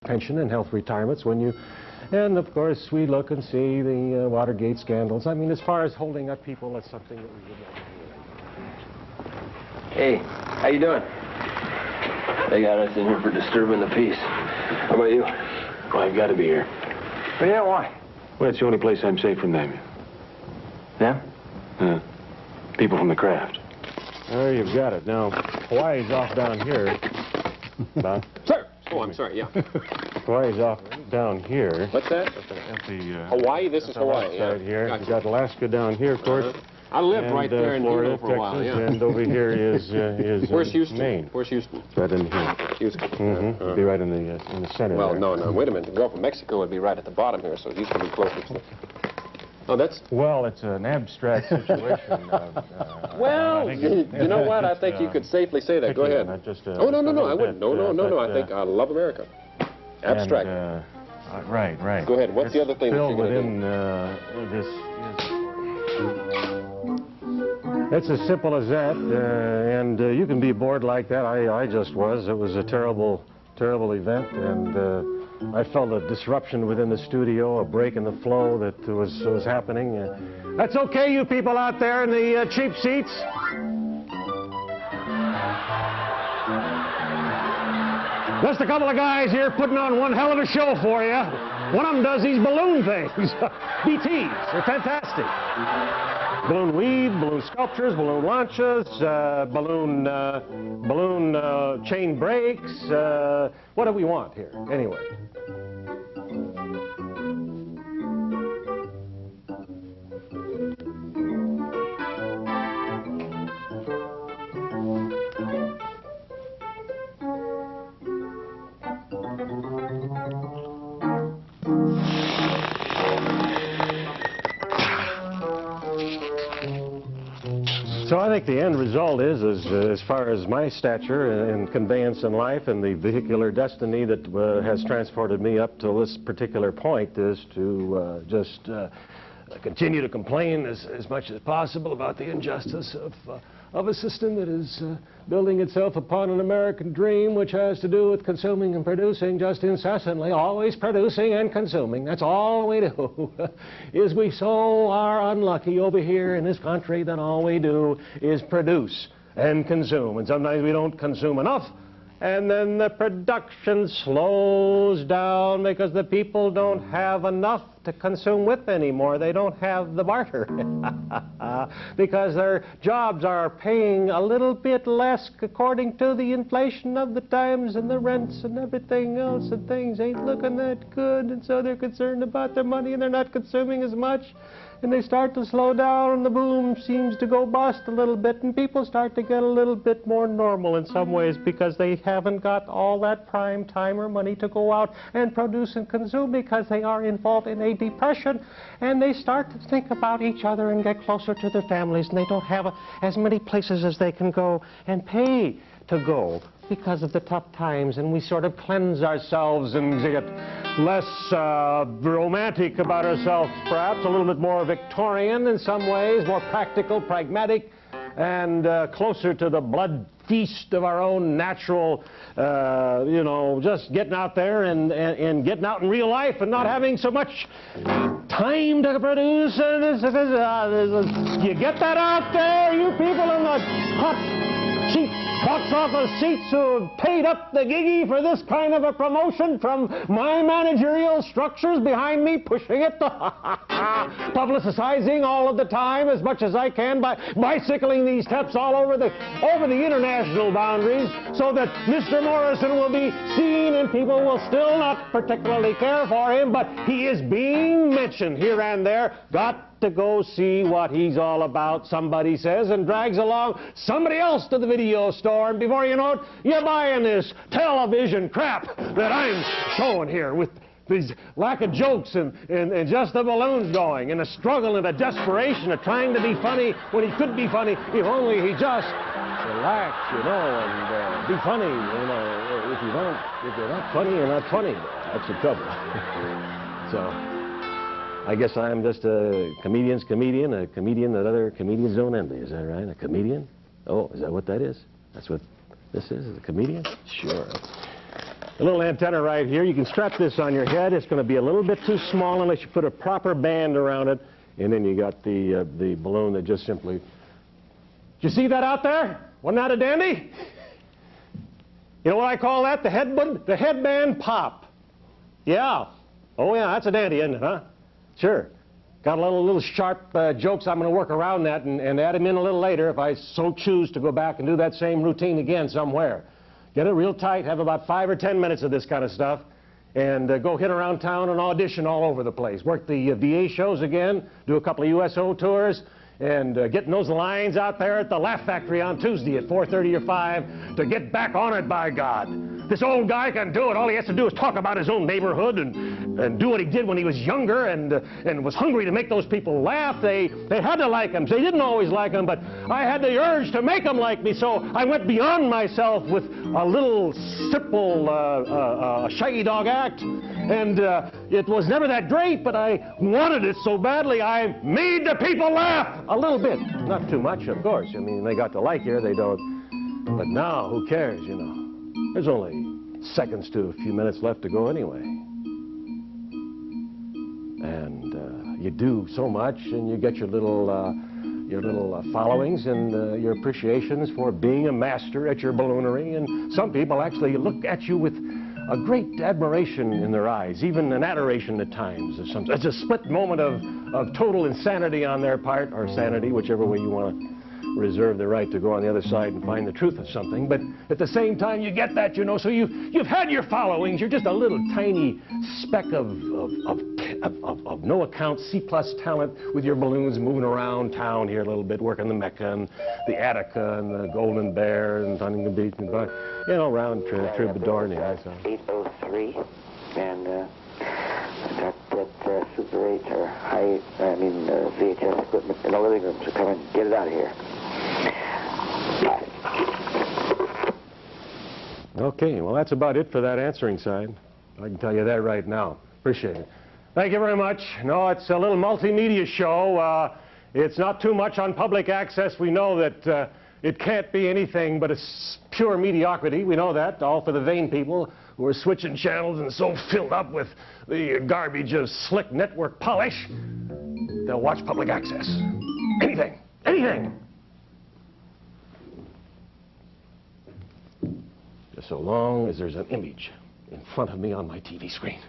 pension and health retirements when you... And, of course, we look and see the Watergate scandals. I mean, as far as holding up people, that's something that we would like to do. Hey, how you doing? They got us in here for disturbing the peace. How about you? Well, I've got to be here. But yeah, why? Well, it's the only place I'm safe from them. Them? People from the craft. There you've got it. Now, Hawaii's off down here. Bob? Sir! Oh, I'm sorry, yeah. Hawaii's off down here. What's that? Hawaii? This is Hawaii, yeah. Right here. Gotcha. We've got Alaska down here, of course. I lived right there in Florida, Florida for a while, Texas, yeah. And over here is Where's Houston? Maine. Where's Houston? Right in here. Houston. It'd be right in the center. Well, there. no, wait a minute. The Gulf of Mexico would be right at the bottom here, so Houston would be closer to... Oh, that's... Well, it's an abstract situation. Well, you know what? I think you could safely say that. Go ahead. Oh, no, I wouldn't. No. I think I love America. Abstract. And, right. Go ahead. What's the other thing that you're going to do? It's as simple as that, and you can be bored like that. I just was. It was a terrible event, and I felt a disruption within the studio, a break in the flow that was happening. That's okay, you people out there in the cheap seats. Just a couple of guys here putting on one hell of a show for you. One of them does these balloon things. BTs, they're fantastic. Balloon weave, balloon sculptures, balloon launches, balloon chain breaks. What do we want here, anyway? So I think the end result is as far as my stature and conveyance in life and the vehicular destiny that has transported me up to this particular point is to just continue to complain as much as possible about the injustice of a system that is building itself upon an American dream, which has to do with consuming and producing just incessantly, always producing and consuming. That's all we do. Is we so are unlucky over here in this country that all we do is produce and consume. And sometimes we don't consume enough, and then the production slows down because the people don't have enough to consume with anymore. They don't have the barter because their jobs are paying a little bit less according to the inflation of the times and the rents and everything else, and things ain't looking that good, and so they're concerned about their money and they're not consuming as much. And they start to slow down, and the boom seems to go bust a little bit, and people start to get a little bit more normal in some ways because they haven't got all that prime time or money to go out and produce and consume because they are involved in a depression, and they start to think about each other and get closer to their families, and they don't have as many places as they can go and pay to go because of the tough times, and we sort of cleanse ourselves and get less romantic about ourselves, perhaps a little bit more Victorian in some ways, more practical, pragmatic, and closer to the blood feast of our own natural, you know, just getting out there and getting out in real life and not having so much time to produce. You get that out there, you people in the hot, cheap box office seats who have paid up the giggy for this kind of a promotion from my managerial structures behind me, pushing it, publicizing all of the time as much as I can by bicycling these steps all over the international boundaries so that Mr. Morrison will be seen and people will still not particularly care for him, but he is being mentioned here and there. Got to go see what he's all about, somebody says, and drags along somebody else to the video store, and before you know it, you're buying this television crap that I'm showing here with these lack of jokes and just the balloons going and a struggle and a desperation of trying to be funny when he could be funny if only he just relax, you know, and be funny, you know. If you're not funny, you're not funny. That's the trouble. So I guess I'm just a comedian's comedian, a comedian that other comedians don't envy. Is that right? A comedian? Oh, is that what that is? That's what this is? A comedian? Sure. A little antenna right here. You can strap this on your head. It's going to be a little bit too small unless you put a proper band around it. And then you got the balloon that just simply... Did you see that out there? Wasn't that a dandy? You know what I call that? The headband pop. Yeah. Oh, yeah, that's a dandy, isn't it, huh? Sure. Got a little sharp jokes I'm going to work around that and add them in a little later if I so choose to go back and do that same routine again somewhere. Get it real tight, have about 5 or 10 minutes of this kind of stuff, and go hit around town and audition all over the place. Work the VA shows again, do a couple of USO tours, and getting those lines out there at the Laugh Factory on Tuesday at 4:30 or 5 to get back on it, by God. This old guy can do it. All he has to do is talk about his own neighborhood and do what he did when he was younger and was hungry to make those people laugh. They had to like him. They didn't always like him, but I had the urge to make them like me, so I went beyond myself with a little simple shaggy dog act. And it was never that great, but I wanted it so badly I made the people laugh a little bit. Not too much, of course. I mean, they got to like you, they don't. But now, who cares, you know? There's only seconds to a few minutes left to go anyway. And you do so much, and you get your little followings and your appreciations for being a master at your balloonery. And some people actually look at you with a great admiration in their eyes, even an adoration at times. It's a split moment of total insanity on their part, or sanity, whichever way you want to reserve the right to go on the other side and find the truth of something. But at the same time, you get that, you know, so you've had your followings. You're just a little tiny speck of no account C-plus talent with your balloons moving around town here a little bit, working the Mecca and the Attica and the Golden Bear and Huntington Beach and, you know, round Troubadour. So. 803, and got that Super 8 or VHS equipment in the living room, so come and get it out of here. Okay, well, that's about it for that answering side. I can tell you that right now. Appreciate it. Thank you very much. No, it's a little multimedia show. It's not too much on public access. We know that it can't be anything but a pure mediocrity. We know that, all for the vain people who are switching channels and so filled up with the garbage of slick network polish, they'll watch public access. Anything. Anything. Just so long as there's an image in front of me on my TV screen.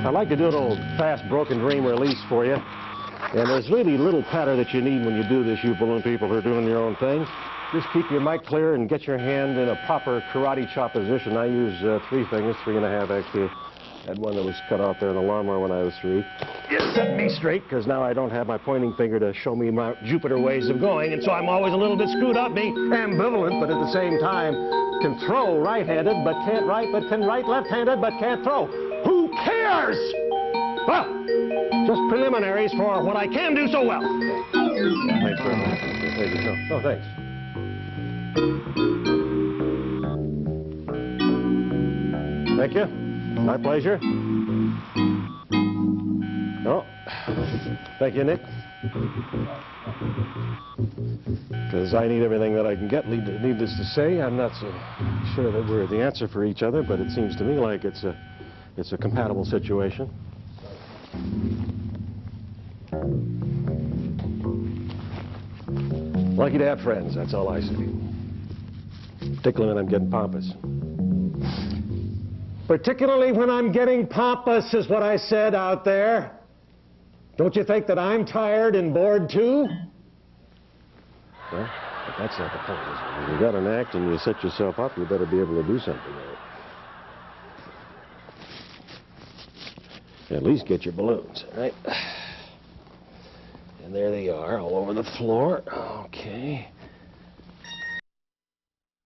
I'd like to do an old fast broken dream release for you. And there's really little patter that you need when you do this, you balloon people who are doing your own thing. Just keep your mic clear and get your hand in a proper karate chop position. I use 3 fingers, 3 and a half actually. I had one that was cut off there in the lawnmower when I was 3. It set me straight, because now I don't have my pointing finger to show me my Jupiter ways of going, and so I'm always a little bit screwed up, being ambivalent, but at the same time can throw right-handed, but can't write, but can write left-handed, but can't throw. Who cares? Well, just preliminaries for what I can do so well. Thanks very much. Thank you. No, thanks. Thank you. My pleasure. Oh, thank you, Nick. Because I need everything that I can get. Needless to say, I'm not so sure that we're the answer for each other, but it seems to me like it's a compatible situation. Lucky to have friends, that's all I say. Particularly when I'm getting pompous. Particularly when I'm getting pompous is what I said out there. Don't you think that I'm tired and bored too? Well, but that's not the point, is it? When you got an act and you set yourself up, you better be able to do something with it. At least get your balloons, right? And there they are, all over the floor. Okay.